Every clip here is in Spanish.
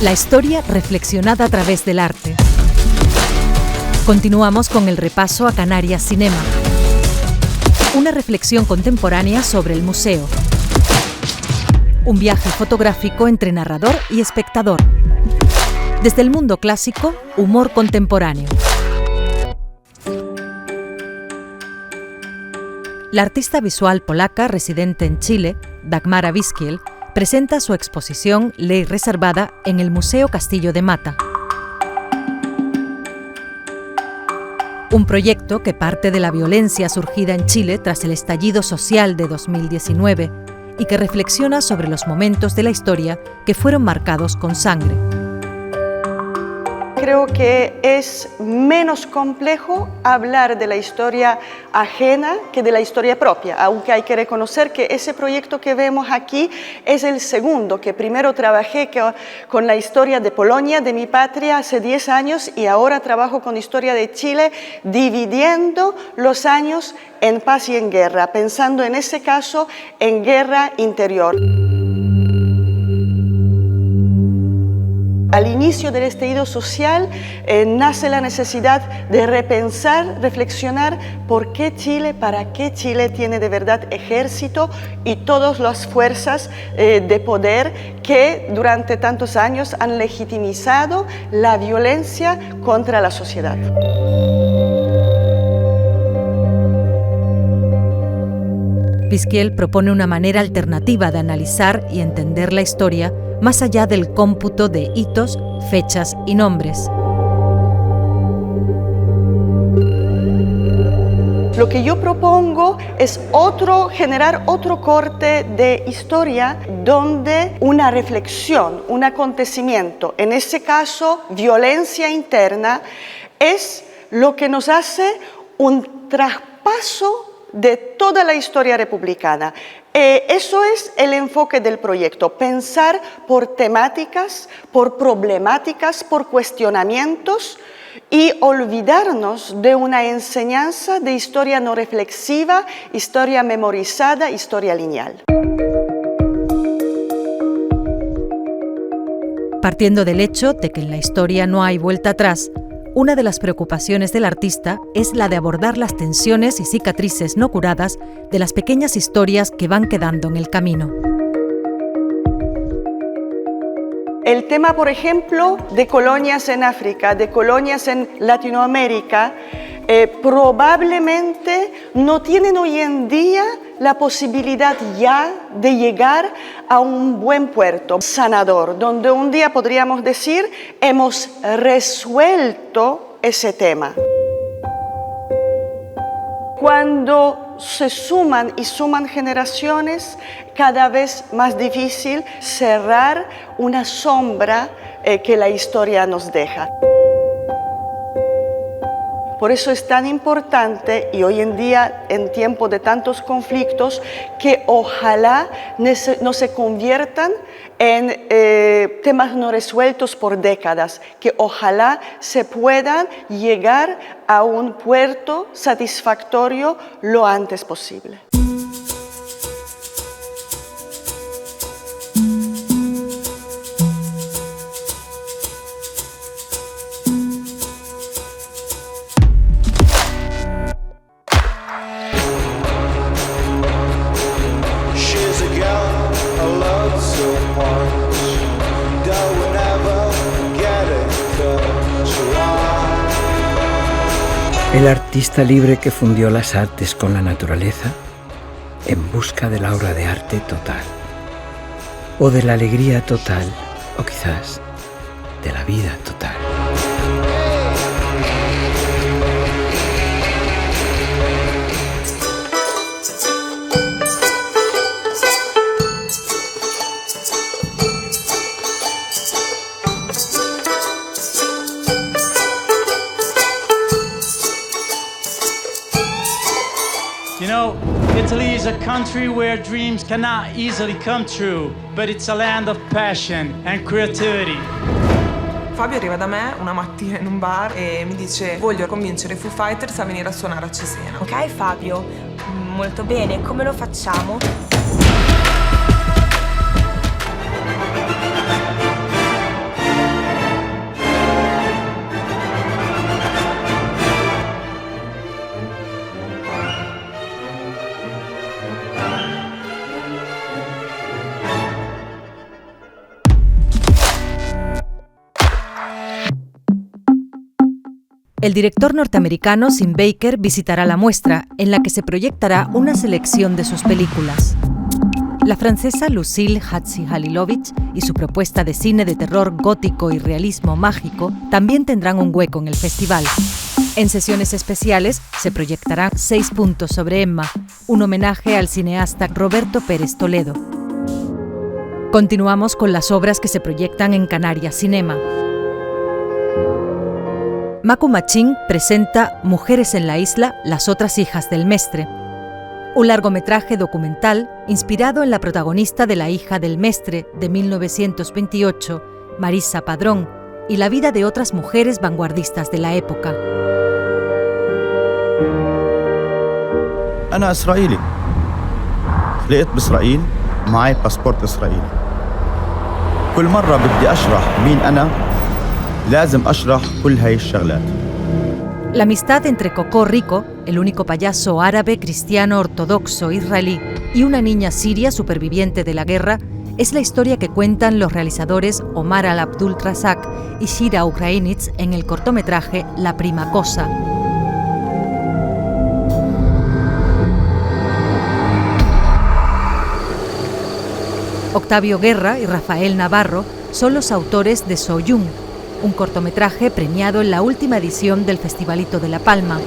La historia reflexionada a través del arte. Continuamos con el repaso a Canarias Cinema. Una reflexión contemporánea sobre el museo. Un viaje fotográfico entre narrador y espectador. Desde el mundo clásico, humor contemporáneo. La artista visual polaca residente en Chile, Dagmara Viskiel, presenta su exposición Ley Reservada en el Museo Castillo de Mata. Un proyecto que parte de la violencia surgida en Chile tras el estallido social de 2019 y que reflexiona sobre los momentos de la historia que fueron marcados con sangre. Creo que es menos complejo hablar de la historia ajena que de la historia propia, aunque hay que reconocer que ese proyecto que vemos aquí es el segundo, que primero trabajé con la historia de Polonia, de mi patria, hace 10 años y ahora trabajo con historia de Chile, dividiendo los años en paz y en guerra, pensando en ese caso en guerra interior. Al inicio del estallido social nace la necesidad de repensar, reflexionar por qué Chile, para qué Chile tiene de verdad ejército y todas las fuerzas de poder que durante tantos años han legitimizado la violencia contra la sociedad. Viskiel propone una manera alternativa de analizar y entender la historia más allá del cómputo de hitos, fechas y nombres. Lo que yo propongo es generar otro corte de historia donde una reflexión, un acontecimiento, en este caso violencia interna, es lo que nos hace un traspaso de toda la historia republicana. Eso es el enfoque del proyecto, pensar por temáticas, por problemáticas, por cuestionamientos y olvidarnos de una enseñanza de historia no reflexiva, historia memorizada, historia lineal. Partiendo del hecho de que en la historia no hay vuelta atrás, una de las preocupaciones del artista es la de abordar las tensiones y cicatrices no curadas de las pequeñas historias que van quedando en el camino. El tema, por ejemplo, de colonias en África, de colonias en Latinoamérica, probablemente no tienen hoy en día la posibilidad ya de llegar a un buen puerto sanador, donde un día podríamos decir hemos resuelto ese tema. Cuando se suman y suman generaciones, cada vez más difícil cerrar una sombra que la historia nos deja. Por eso es tan importante, y hoy en día, en tiempo de tantos conflictos, que ojalá no se conviertan en temas no resueltos por décadas, que ojalá se puedan llegar a un puerto satisfactorio lo antes posible. El artista libre que fundió las artes con la naturaleza en busca de la obra de arte total, o de la alegría total, o quizás de la vida total. You know, Italy is a country where dreams cannot easily come true, but it's a land of passion and creativity. Fabio arriva da me una mattina in un bar e mi dice: voglio convincere i Foo Fighters a venire a suonare a Cesena. Ok Fabio, molto bene, come lo facciamo? El director norteamericano Sim Baker visitará la muestra, en la que se proyectará una selección de sus películas. La francesa Lucille Hadzi-Halilovic y su propuesta de cine de terror gótico y realismo mágico también tendrán un hueco en el festival. En sesiones especiales se proyectarán 6 puntos sobre Emma, un homenaje al cineasta Roberto Pérez Toledo. Continuamos con las obras que se proyectan en Canarias Cinema. Macu Machín presenta Mujeres en la isla, las otras hijas del mestre, un largometraje documental inspirado en la protagonista de La hija del mestre de 1928, Marisa Padrón, y la vida de otras mujeres vanguardistas de la época. أنا إسرائيلي خلقت بإسرائيل معي باسبورت إسرائيلي كل مرة بدي أشرح مين أنا لازم أشرح كل هاي الشغلات. La amistad entre Coco Rico, el único payaso árabe cristiano ortodoxo israelí, y una niña siria superviviente de la guerra es la historia que cuentan los realizadores Omar Al-Abdul Razak y Shira Ukrainitz en el cortometraje La prima cosa. Octavio Guerra y Rafael Navarro son los autores de Soyun, un cortometraje premiado en la última edición del Festivalito de La Palma.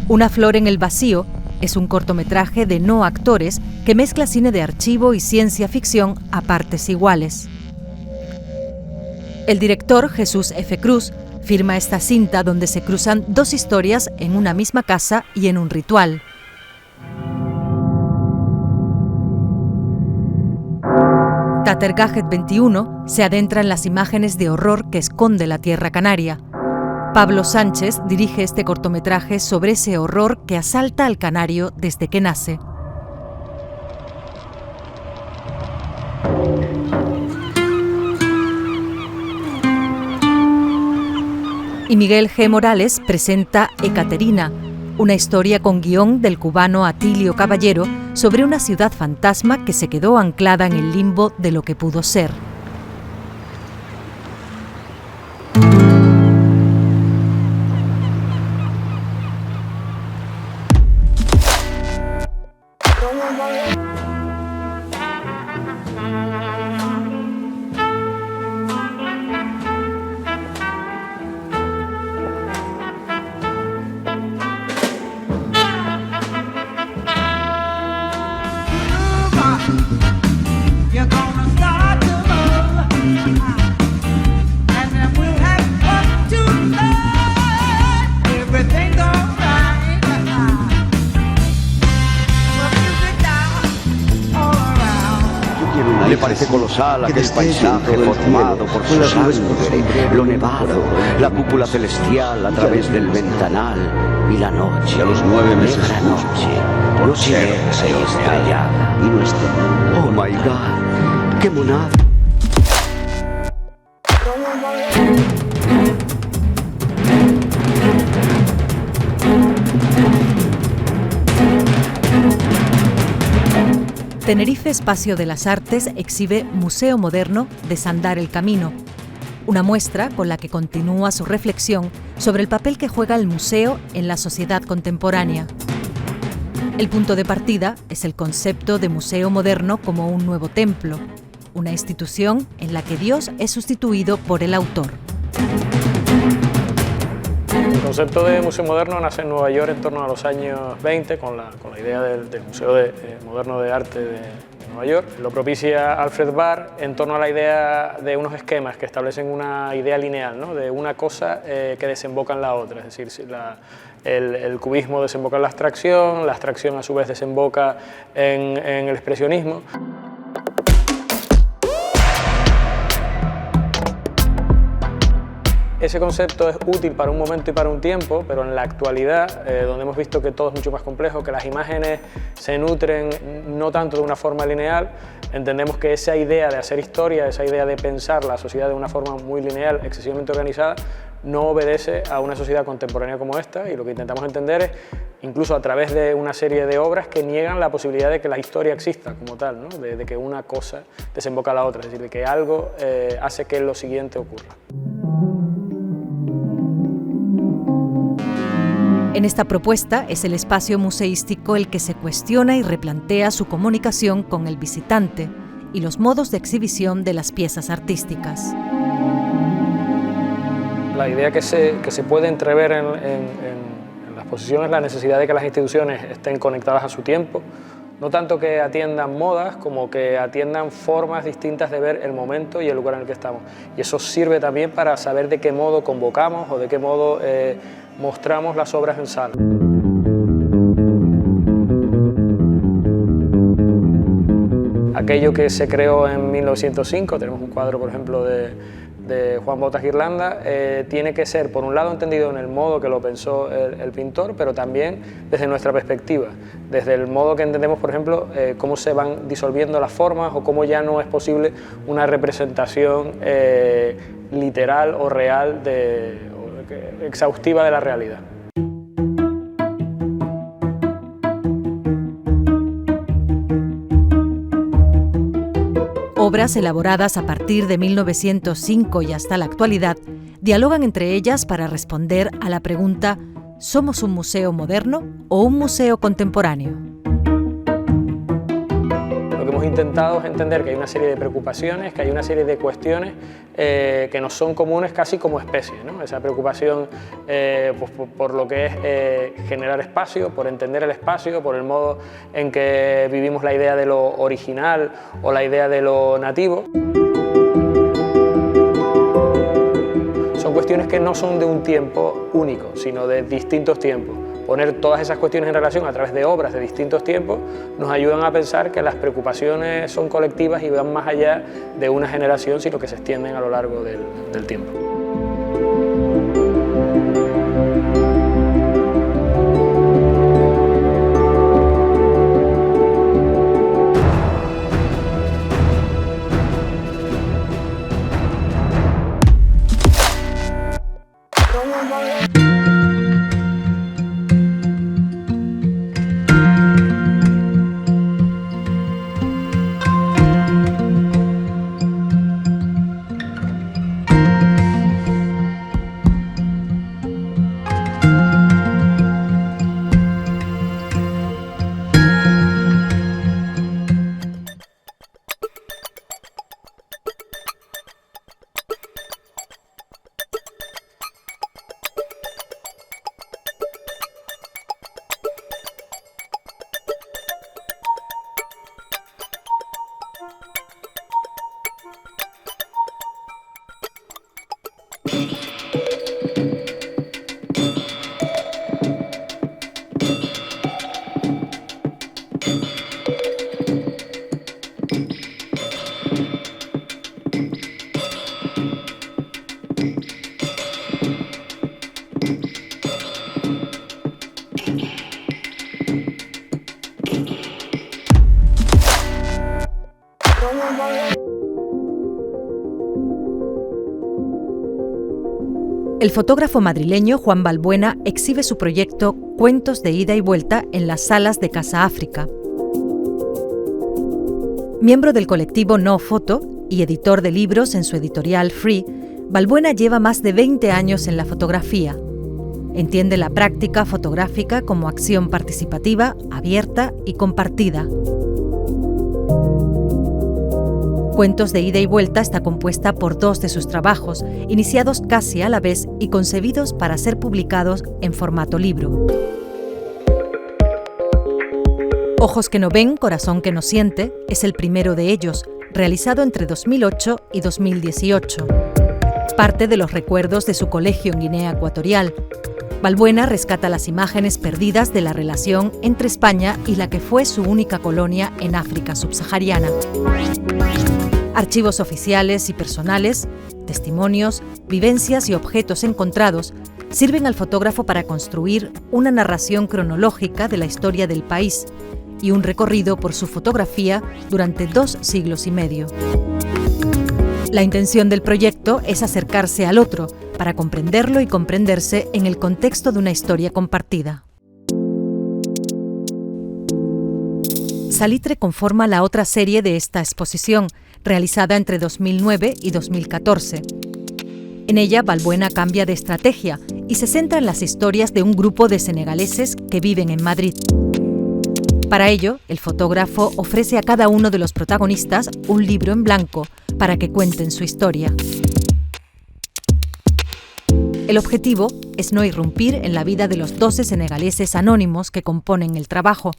Una flor en el vacío es un cortometraje de no actores que mezcla cine de archivo y ciencia ficción a partes iguales. El director Jesús F. Cruz firma esta cinta donde se cruzan 2 historias en una misma casa y en un ritual. Tatergajet 21 se adentra en las imágenes de horror que esconde la tierra canaria. Pablo Sánchez dirige este cortometraje sobre ese horror que asalta al canario desde que nace. Y Miguel G. Morales presenta Ekaterina, una historia con guión del cubano Atilio Caballero sobre una ciudad fantasma que se quedó anclada en el limbo de lo que pudo ser. Le parece colosal aquel paisaje formado por su sangre, lo nevado, la cúpula celestial a través del ventanal y la noche, a los 9 meses, negra noche, luciente y estrellada. Y nuestro mundo. Oh my God, qué monada. Tenerife Espacio de las Artes exhibe Museo Moderno Desandar el Camino, una muestra con la que continúa su reflexión sobre el papel que juega el museo en la sociedad contemporánea. El punto de partida es el concepto de museo moderno como un nuevo templo, una institución en la que Dios es sustituido por el autor. El concepto de museo moderno nace en Nueva York en torno a los años 20 con la idea del Museo Moderno de Arte de Nueva York. Lo propicia Alfred Barr en torno a la idea de unos esquemas que establecen una idea lineal, ¿no? De una cosa que desemboca en la otra, es decir, el cubismo desemboca en la abstracción a su vez desemboca en el expresionismo. Ese concepto es útil para un momento y para un tiempo, pero en la actualidad, donde hemos visto que todo es mucho más complejo, que las imágenes se nutren no tanto de una forma lineal, entendemos que esa idea de hacer historia, esa idea de pensar la sociedad de una forma muy lineal, excesivamente organizada, no obedece a una sociedad contemporánea como esta, y lo que intentamos entender es, incluso a través de una serie de obras que niegan la posibilidad de que la historia exista como tal, ¿no? de que una cosa desemboca a la otra, es decir, de que algo hace que lo siguiente ocurra. En esta propuesta es el espacio museístico el que se cuestiona y replantea su comunicación con el visitante y los modos de exhibición de las piezas artísticas. La idea que se puede entrever en la exposición es la necesidad de que las instituciones estén conectadas a su tiempo, no tanto que atiendan modas como que atiendan formas distintas de ver el momento y el lugar en el que estamos. Y eso sirve también para saber de qué modo convocamos o de qué modo mostramos las obras en sala. Aquello que se creó en 1905, tenemos un cuadro, por ejemplo, de Juan Botas Guirlanda, tiene que ser, por un lado, entendido en el modo que lo pensó el pintor, pero también desde nuestra perspectiva, desde el modo que entendemos, por ejemplo, cómo se van disolviendo las formas o cómo ya no es posible una representación literal o real, exhaustiva de la realidad. Obras elaboradas a partir de 1905 y hasta la actualidad dialogan entre ellas para responder a la pregunta ¿somos un museo moderno o un museo contemporáneo? Lo que hemos intentado es entender que hay una serie de preocupaciones, que hay una serie de cuestiones que nos son comunes casi como especie, ¿no? Esa preocupación pues, por lo que es generar espacio, por entender el espacio, por el modo en que vivimos la idea de lo original o la idea de lo nativo. Son cuestiones que no son de un tiempo único, sino de distintos tiempos. Poner todas esas cuestiones en relación a través de obras de distintos tiempos nos ayudan a pensar que las preocupaciones son colectivas y van más allá de una generación, sino que se extienden a lo largo del tiempo. El fotógrafo madrileño Juan Balbuena exhibe su proyecto Cuentos de ida y vuelta en las salas de Casa África. Miembro del colectivo No Foto y editor de libros en su editorial Free, Balbuena lleva más de 20 años en la fotografía. Entiende la práctica fotográfica como acción participativa, abierta y compartida. Cuentos de ida y vuelta está compuesta por 2 de sus trabajos, iniciados casi a la vez y concebidos para ser publicados en formato libro. Ojos que no ven, corazón que no siente es el primero de ellos, realizado entre 2008 y 2018. Parte de los recuerdos de su colegio en Guinea Ecuatorial. Balbuena rescata las imágenes perdidas de la relación entre España y la que fue su única colonia en África subsahariana. Archivos oficiales y personales, testimonios, vivencias y objetos encontrados sirven al fotógrafo para construir una narración cronológica de la historia del país y un recorrido por su fotografía durante 2 siglos y medio. La intención del proyecto es acercarse al otro para comprenderlo y comprenderse en el contexto de una historia compartida. Salitre conforma la otra serie de esta exposición, realizada entre 2009 y 2014. En ella, Balbuena cambia de estrategia y se centra en las historias de un grupo de senegaleses que viven en Madrid. Para ello, el fotógrafo ofrece a cada uno de los protagonistas un libro en blanco para que cuenten su historia. El objetivo es no irrumpir en la vida de los 12 senegaleses anónimos que componen el trabajo,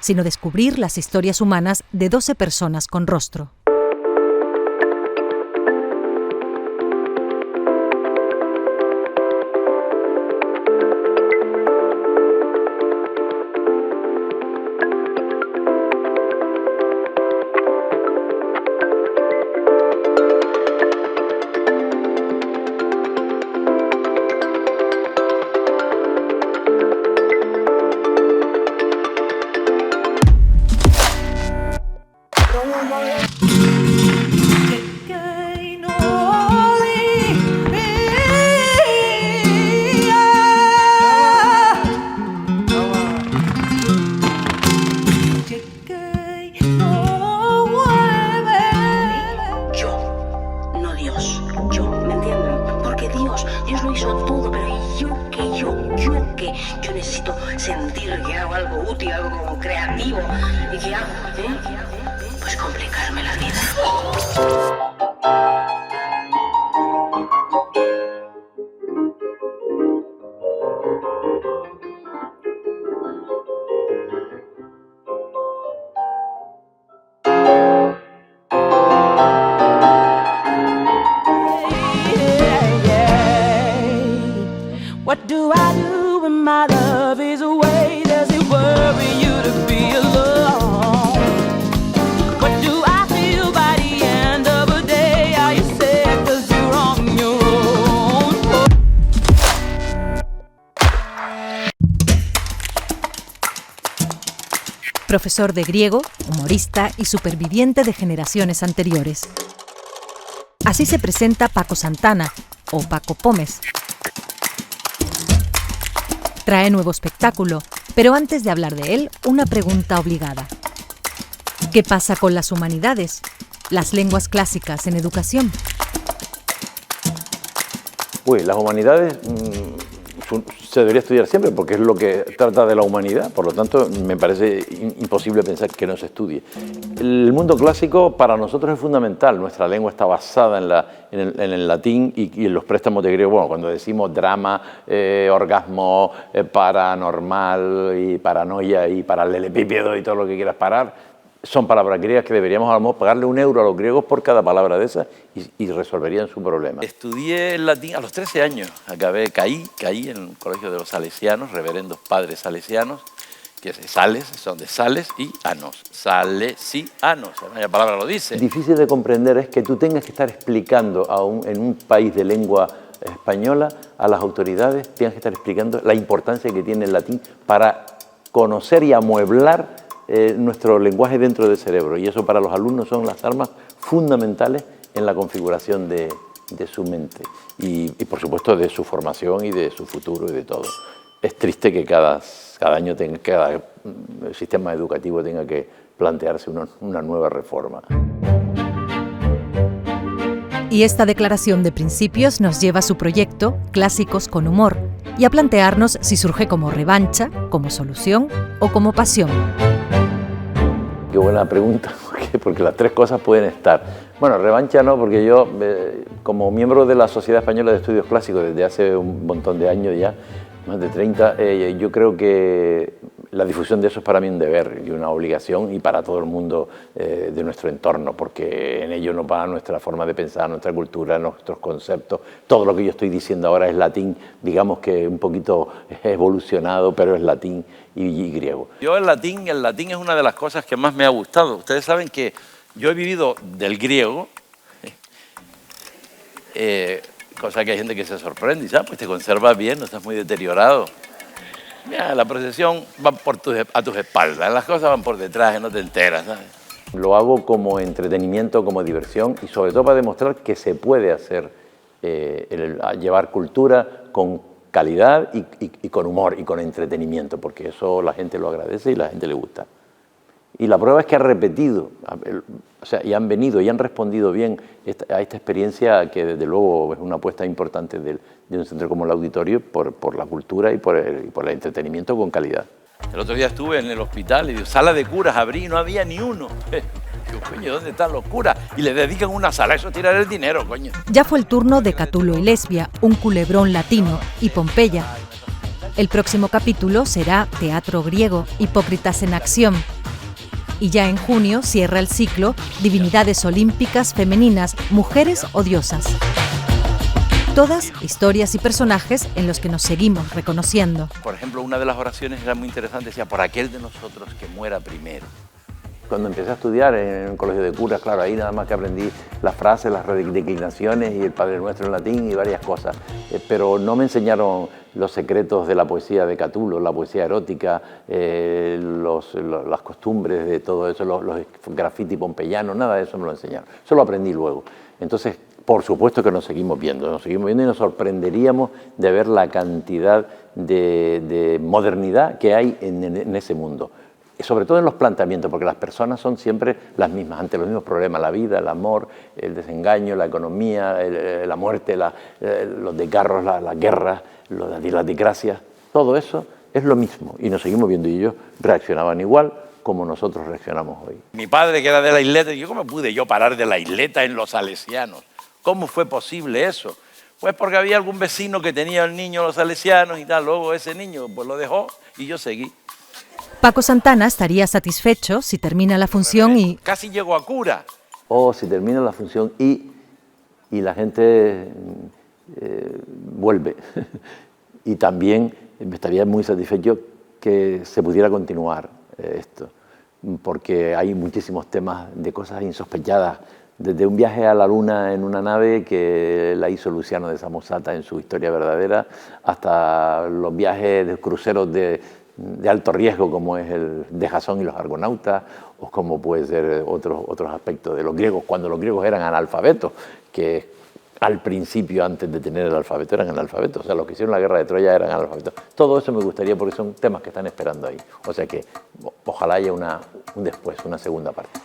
sino descubrir las historias humanas de 12 personas con rostro. Yo necesito sentir que hago algo útil, algo como creativo. ¿Y qué hago? Pues complicarme la vida. What do I do when my love is away? Does it worry you to be alone? What do I feel by the end of a day? Are you sad 'cause you're on your own? Profesor de griego, humorista y superviviente de generaciones anteriores. Así se presenta Paco Santana, o Paco Pómez. Trae nuevo espectáculo, pero antes de hablar de él, una pregunta obligada. ¿Qué pasa con las humanidades, las lenguas clásicas en educación? Las humanidades se debería estudiar siempre porque es lo que trata de la humanidad, por lo tanto me parece imposible pensar que no se estudie. El mundo clásico para nosotros es fundamental, nuestra lengua está basada en el latín y en los préstamos de griego. Bueno, cuando decimos drama, orgasmo, paranormal y paranoia y paralelepípedo y todo lo que quieras parar, son palabras griegas que deberíamos a lo mejor pagarle €1 a los griegos por cada palabra de esas y resolverían su problema. Estudié el latín a los 13 años, caí en el colegio de los salesianos, reverendos padres salesianos, que es Sales, son de Sales y Anos, salesianos, la palabra lo dice. Difícil de comprender es que tú tengas que estar explicando en un país de lengua española a las autoridades, tengas que estar explicando la importancia que tiene el latín para conocer y amueblar nuestro lenguaje dentro del cerebro, y eso para los alumnos son las armas fundamentales en la configuración de su mente y por supuesto de su formación y de su futuro y de todo. Es triste que cada año cada sistema educativo tenga que plantearse una nueva reforma. Y esta declaración de principios nos lleva a su proyecto Clásicos con Humor y a plantearnos si surge como revancha, como solución o como pasión. Qué buena pregunta, porque las tres cosas pueden estar. Bueno, revancha no, porque yo, como miembro de la Sociedad Española de Estudios Clásicos desde hace un montón de años ya, más de 30, yo creo que la difusión de eso es para mí un deber y una obligación y para todo el mundo de nuestro entorno, porque en ello nos va nuestra forma de pensar, nuestra cultura, nuestros conceptos. Todo lo que yo estoy diciendo ahora es latín, digamos que un poquito evolucionado, pero es latín y griego. Yo el latín es una de las cosas que más me ha gustado. Ustedes saben que yo he vivido del griego, cosa que hay gente que se sorprende y dice, pues te conservas bien, no estás muy deteriorado. Mira, la procesión va a tus espaldas, las cosas van por detrás, no te enteras, ¿sabes? Lo hago como entretenimiento, como diversión y sobre todo para demostrar que se puede hacer a llevar cultura con calidad y con humor y con entretenimiento, porque eso la gente lo agradece y la gente le gusta. Y la prueba es que ha repetido, o sea, y han venido y han respondido bien a esta experiencia, que desde luego es una apuesta importante de un centro como el Auditorio por la cultura y por el entretenimiento con calidad. El otro día estuve en el hospital y digo, sala de curas, abrí y no había ni uno. Digo, coño, ¿dónde están los curas? Y le dedican una sala, eso es tirar el dinero, coño. Ya fue el turno de Catulo y Lesbia, un culebrón latino, y Pompeya. El próximo capítulo será Teatro griego, Hipócritas en acción. Y ya en junio cierra el ciclo Divinidades olímpicas femeninas, mujeres o diosas. Todas historias y personajes en los que nos seguimos reconociendo. Por ejemplo, una de las oraciones era muy interesante, decía, por aquel de nosotros que muera primero. Cuando empecé a estudiar en un colegio de curas, claro, ahí nada más que aprendí las frases, las declinaciones y el Padre Nuestro en latín y varias cosas. Pero no me enseñaron los secretos de la poesía de Catulo, la poesía erótica, las costumbres de todo eso, los graffiti pompeyanos, nada de eso me lo enseñaron. Eso lo aprendí luego. Entonces, por supuesto que nos seguimos viendo y nos sorprenderíamos de ver la cantidad de modernidad que hay en ese mundo. Sobre todo en los planteamientos, porque las personas son siempre las mismas, ante los mismos problemas, la vida, el amor, el desengaño, la economía, la muerte, los desgarros, las guerras, las desgracias, todo eso es lo mismo y nos seguimos viendo y ellos reaccionaban igual como nosotros reaccionamos hoy. Mi padre, que era de la isleta, yo ¿cómo pude yo parar de la isleta en los salesianos? ¿Cómo fue posible eso? Pues porque había algún vecino que tenía el niño los salesianos y tal, luego ese niño pues lo dejó y yo seguí. Paco Santana estaría satisfecho si termina la función y... Casi llego a cura. O si termina la función y la gente vuelve. Y también estaría muy satisfecho que se pudiera continuar esto, porque hay muchísimos temas de cosas insospechadas, desde un viaje a la luna en una nave que la hizo Luciano de Samosata en su Historia verdadera, hasta los viajes de cruceros de alto riesgo, como es el de Jasón y los argonautas, o como puede ser otros aspectos de los griegos, cuando los griegos eran analfabetos, que al principio, antes de tener el alfabeto, eran analfabetos. O sea, los que hicieron la guerra de Troya eran analfabetos. Todo eso me gustaría, porque son temas que están esperando ahí. O sea que ojalá haya un después, una segunda parte.